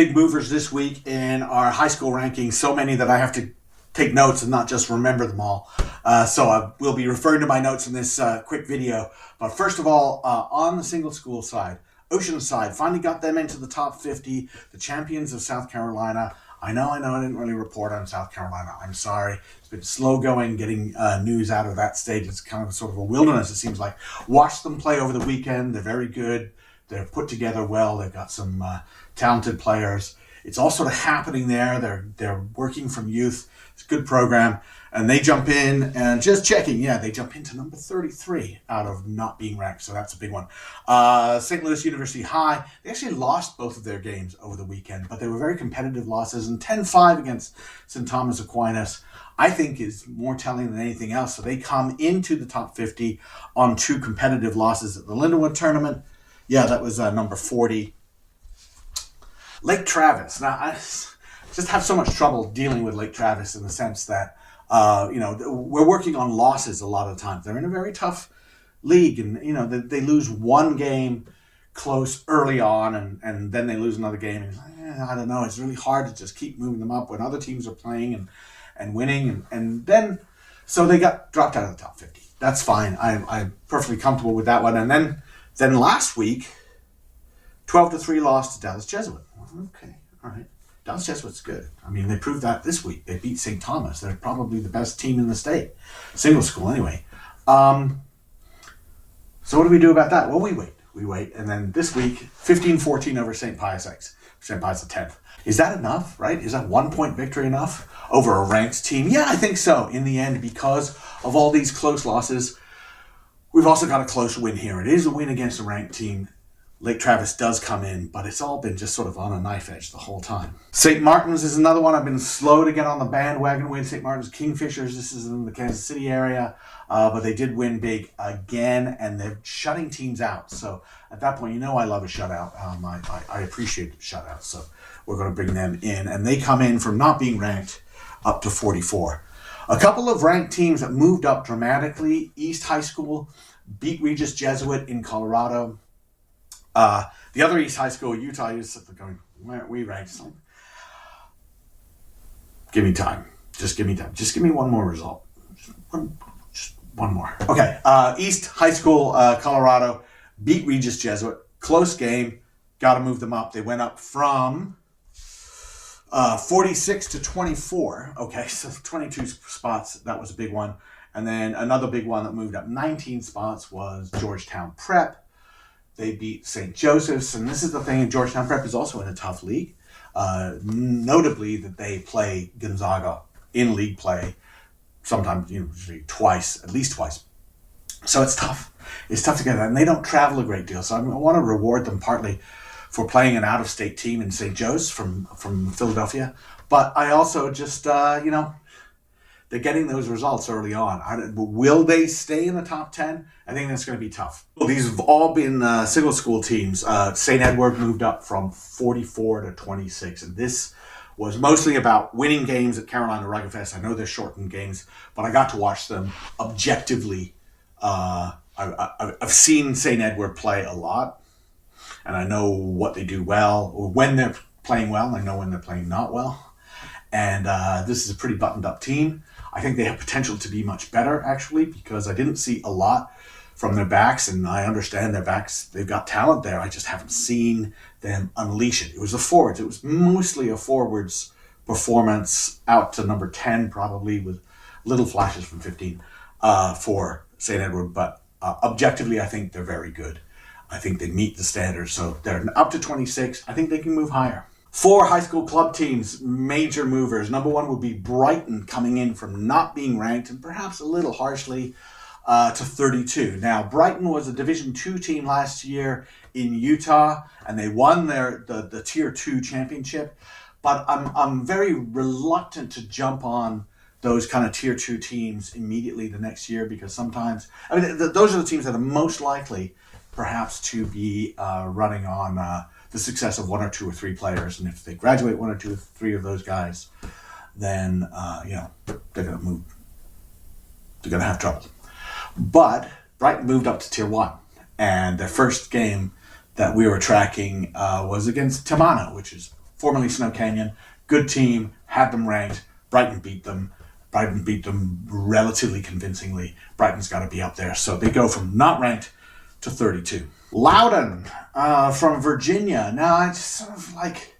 big movers this week in our high school rankings, so many that I have to take notes and not just remember them all. So I will be referring to my notes in this quick video. But first of all, on the single school side, Oceanside finally got them into the top 50, the champions of South Carolina. I know, I didn't really report on South Carolina. I'm sorry. It's been slow going getting news out of that state. It's kind of sort of a wilderness, it seems like. Watched them play over the weekend. They're very good. They're put together well. They've got some talented players. It's all sort of happening there. They're working from youth. It's a good program. And they jump in, and just checking, they jump into number 33 out of not being ranked, so that's a big one. St. Louis University High, they actually lost both of their games over the weekend, but they were very competitive losses, and 10-5 against St. Thomas Aquinas, I think, is more telling than anything else. So they come into the top 50 on 2 competitive losses at the Lindenwood tournament. Yeah, that was number 40. Lake Travis. Now, I just have so much trouble dealing with Lake Travis in the sense that we're working on losses a lot of the time. They're in a very tough league, and they lose one game close early on, and then they lose another game. And I don't know. It's really hard to just keep moving them up when other teams are playing and winning, and then so they got dropped out of the top 50. That's fine. I'm perfectly comfortable with that one. And then last week, 12-3 loss to Dallas Jesuit. Okay, all right. Dallas Jesuit's good. I mean, they proved that this week. They beat St. Thomas. They're probably the best team in the state. Single school, anyway. So what do we do about that? Well, we wait. We wait. And then this week, 15-14 over St. Pius X. St. Pius the 10th. Is that enough, right? Is that 1-point victory enough over a ranked team? Yeah, I think so. In the end, because of all these close losses, we've also got a close win here. It is a win against a ranked team. Lake Travis does come in, but it's all been just sort of on a knife edge the whole time. St. Martin's is another one. I've been slow to get on the bandwagon with St. Martin's Kingfishers. This is in the Kansas City area, but they did win big again, and they're shutting teams out. So at that point, I love a shutout. I appreciate shutouts, so we're going to bring them in. And they come in from not being ranked up to 44. A couple of ranked teams that moved up dramatically. East High School beat Regis Jesuit in Colorado. The other East High School, Utah, you're going, why aren't we ranked? Like, give me time. Just give me time. Just give me one more result. Just one more. Okay. East High School, Colorado, beat Regis Jesuit. Close game. Got to move them up. They went up from 46 to 24. Okay, so 22 spots. That was a big one. And then another big one that moved up 19 spots was Georgetown Prep. They beat St. Joseph's, and this is the thing, Georgetown Prep is also in a tough league. Notably that they play Gonzaga in league play, sometimes twice, at least twice. So it's tough. It's tough to get that, and they don't travel a great deal. So I want to reward them partly for playing an out-of-state team in St. Joe's from Philadelphia. But I also just, they're getting those results early on. Will they stay in the top 10? I think that's going to be tough. Well, these have all been single school teams. St. Edward moved up from 44 to 26. And this was mostly about winning games at Carolina Rugby Fest. I know they're shortened games, but I got to watch them objectively. I've seen St. Edward play a lot, and I know what they do well, or when they're playing well, and I know when they're playing not well. And this is a pretty buttoned-up team. I think they have potential to be much better, actually, because I didn't see a lot from their backs, and I understand their backs, they've got talent there. I just haven't seen them unleash it. It was the forwards. It was mostly a forwards performance out to number 10, probably, with little flashes from 15 for St. Edward. But objectively, I think they're very good. I think they meet the standards. So they're up to 26. I think they can move higher. 4 high school club teams, major movers. Number 1 would be Brighton, coming in from not being ranked, and perhaps a little harshly, to 32. Now, Brighton was a Division II team last year in Utah, and they won the Tier 2 championship. But I'm very reluctant to jump on those kind of Tier 2 teams immediately the next year, because sometimes, those are the teams that are most likely, perhaps, to be running on the success of 1 or 2 or 3 players, and if they graduate 1 or 2 or 3 of those guys, then they're going to move. They're going to have trouble. But Brighton moved up to Tier 1, and their first game that we were tracking was against Tamana, which is formerly Snow Canyon. Good team, had them ranked. Brighton beat them. Brighton beat them relatively convincingly. Brighton's got to be up there. So they go from not ranked to 32. Loudon from Virginia. Now, it's sort of like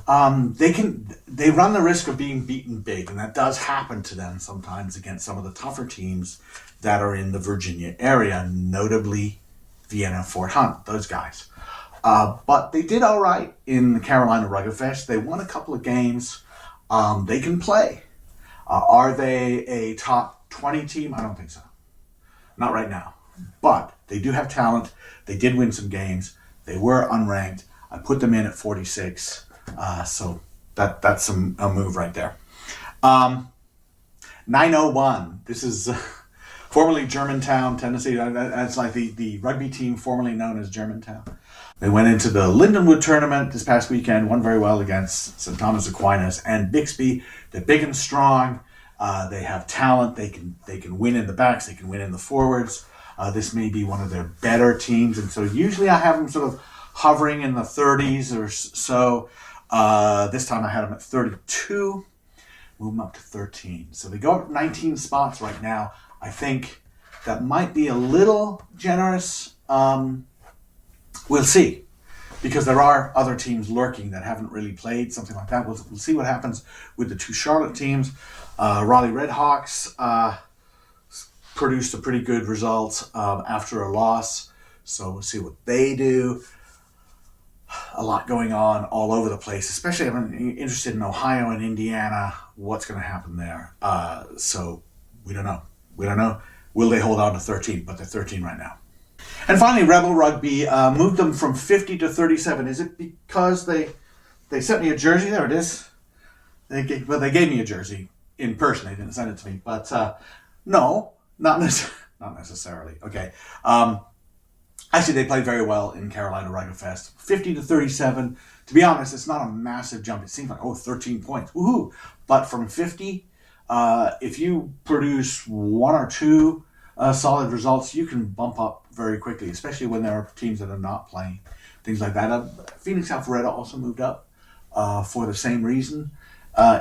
they run the risk of being beaten big, and that does happen to them sometimes against some of the tougher teams that are in the Virginia area, notably Vienna, Fort Hunt, those guys. But they did all right in the Carolina Rugby Fest. They won a couple of games. They can play. Are they a top 20 team? I don't think so. Not right now. But they do have talent. They did win some games. They were unranked. I put them in at 46. So that's a move right there. 901. This is formerly Germantown, Tennessee. That's like the rugby team formerly known as Germantown. They went into the Lindenwood tournament this past weekend, won very well against St. Thomas Aquinas and Bixby. They're big and strong. They have talent. They can win in the backs. They can win in the forwards. This may be one of their better teams. And so usually I have them sort of hovering in the 30s or so. This time I had them at 32. Move them up to 13. So they go up 19 spots right now. I think that might be a little generous. We'll see, because there are other teams lurking that haven't really played, something like that. We'll see what happens with the two Charlotte teams. Raleigh Redhawks produced a pretty good result after a loss, so we'll see what they do. A lot going on all over the place, especially I'm interested in Ohio and Indiana, what's going to happen there. So we don't know. Will they hold on to 13? But they're 13 right now. And finally, Rebel Rugby moved them from 50 to 37. Is it because they sent me a jersey? There it is. They gave me a jersey in person. They didn't send it to me. But no, not necessarily. Okay. Actually, they played very well in Carolina Rugby Fest. 50 to 37. To be honest, it's not a massive jump. It seems like, 13 points. Woohoo! But from 50, if you produce one or two solid results, you can bump up very quickly, especially when there are teams that are not playing, things like that. Phoenix Alpharetta also moved up for the same reason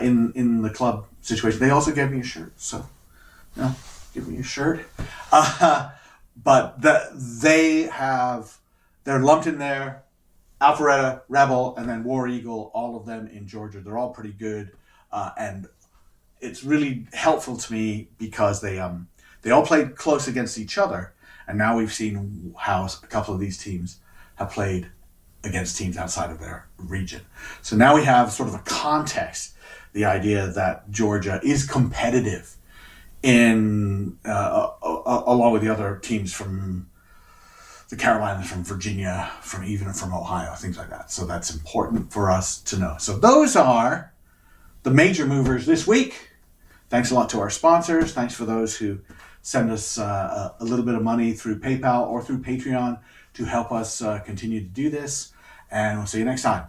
in the club situation. They also gave me a shirt, so give me a shirt. But they're lumped in there. Alpharetta, Rebel, and then War Eagle, all of them in Georgia. They're all pretty good, and it's really helpful to me because they all played close against each other. And now we've seen how a couple of these teams have played against teams outside of their region. So now we have sort of a context, the idea that Georgia is competitive in along with the other teams from the Carolinas, from Virginia, even from Ohio, things like that. So that's important for us to know. So those are the major movers this week. Thanks a lot to our sponsors. Thanks for those who send us a little bit of money through PayPal or through Patreon to help us continue to do this. And we'll see you next time.